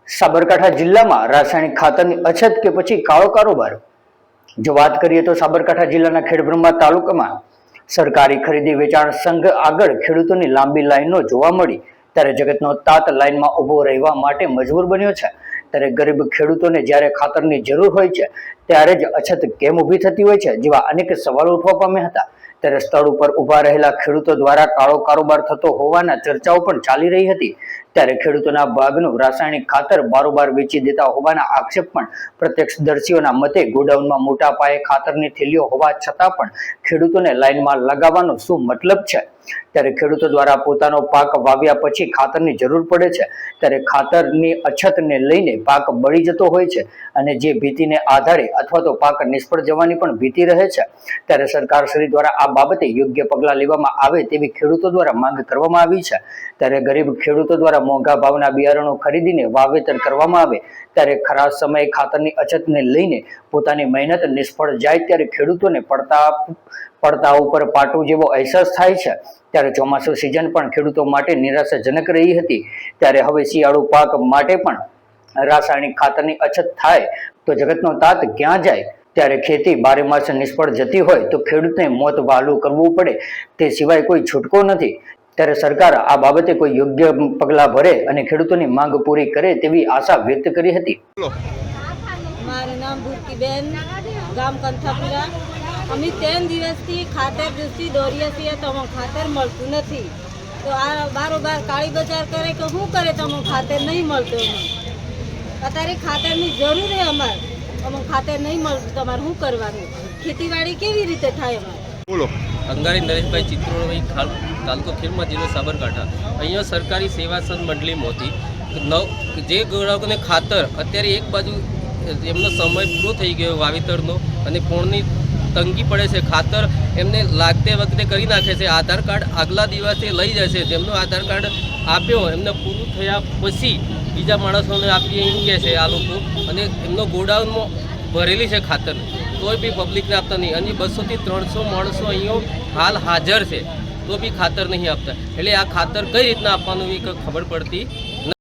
સાબરકાંઠા જિલ્લામાં રાસાયણિક ખાતરની અછત કે પછી કાળો કારોબાર? જો વાત કરીએ તો સાબરકાંઠા જિલ્લાના ખેડબ્રહ્મા તાલુકામાં સરકારી ખરીદી વેચાણ સંઘ આગળ ખેડૂતોની લાંબી લાઈનો જોવા મળી, ત્યારે જગતનો તાત લાઈનમાં ઊભો રહેવા માટે મજબૂર બન્યો છે। ત્યારે ગરીબ ખેડૂતોને જ્યારે ખાતરની જરૂર હોય છે ત્યારે જ અછત કેમ ઊભી થતી હોય છે, જેવા અનેક સવાલો ઉઠવા પામ્યા હતા। ત્યારે સ્થળ ઉપર ઊભા રહેલા ખેડૂતો દ્વારા કાળો કારોબાર થતો હોવાના ચર્ચાઓ પણ ચાલી રહી હતી। ત્યારે ખેડૂતોના ભાગનું રાસાયણિક ખાતર બારોબાર વેચી દેતા હોવાના આક્ષેપ પણ પ્રત્યક્ષદર્શીઓના મતે ગોડાઉનમાં મોટા પાયે ખાતરની થેલીઓ હોવા છતાં પણ ખેડૂતોને લાઈનમાં લગાવવાનો શું મતલબ છે? ત્યારે ખેડૂતો દ્વારા પોતાનો પાક વાવ્યા પછી ખાતરની જરૂર પડે છે, ત્યારે ખાતરની અછતને લઈને પાક બળી જતો હોય છે અને જે ભીતિને આધારે અથવા તો પાક નિષ્ફળ જવાની પણ ભીતિ રહે છે। ત્યારે સરકારશ્રી દ્વારા આ બાબતે યોગ્ય પગલાં લેવામાં આવે તેવી ખેડૂતો દ્વારા માંગ કરવામાં આવી છે। ત્યારે ગરીબ ખેડૂતો દ્વારા મોંઘા ભાવના બિયારણો ખરીદીને વાવેતર કરવામાં આવે, ત્યારે ખરા સમયે ખાતરની અછતને લઈને પોતાની મહેનત નિષ્ફળ જાય ત્યારે ખેડૂતોને પડતા ઉપર પાટું જેવો અહેસાસ થાય છે। ત્યારે ચોમાસુ સિઝન પણ ખેડૂતો માટે નિરાશાજનક રહી હતી, ત્યારે હવે શિયાળુ પાક માટે પણ રાસાયણિક ખાતરની અછત થાય તો જગતનો તાત ક્યાં જાય? ત્યારે ખેતી બારે માસ નિષ્ફળ જતી હોય તો ખેડૂતને મોત વહાલું કરવું પડે તે સિવાય કોઈ છૂટકો નથી। ત્યારે સરકાર આ બાબતે કોઈ યોગ્ય પગલાં ભરે અને ખેડૂતોની માંગ પૂરી કરે તેવી આશા વ્યક્ત કરી હતી। મારું નામ ભૂરતીબેન, ગામ કંથાપુરા। અમે 3 દિવસથી ખાતર દૂધથી દોરીએ છીએ તો અમને ખાતર મળતું નથી, તો આ બારોબાર કાળી બજાર કરે કે શું કરે તો અમને ખાતર નહીં મળતું। અત્યારે ખાતરની જરૂર છે અમારે, અમને ખાતર નહીં મળતું તો અમારે શું કરવાનું? ખેતીવાડી કેવી રીતે થાય અમારે? બોલો। અંગારી નરેશભાઈ ચિત્રોડભાઈ, તાલુકો ખેડબ્રહ્મા, જિલ્લો સાબરકાંઠા। અહીંયા સરકારી સેવા સંઘ મંડળીમાંથી જે ગ્રાહકોને ખાતર અત્યારે એક બાજુ એમનો સમય પૂરો થઈ ગયો વાવેતરનો અને પોણની તંગી પડે છે, ખાતર એમને લાગતે વખતે કરી નાખે છે, આધાર કાર્ડ આગલા દિવસે લઈ જશે, જેમનો આધાર કાર્ડ આપ્યો એમને પૂરું થયા પછી બીજા માણસોને આપીએ એમ કહે છે આ લોકો, અને એમનો ગોડાઉનમાં ભરેલી છે ખાતર, તોય બી પબ્લિકને આપતા નહીં। અને 200 થી 300 માણસો અહીંયા હાલ હાજર છે તો બી ખાતર નહીં આપતા, એટલે આ ખાતર કઈ રીતના આપવાનું એ ખબર પડતી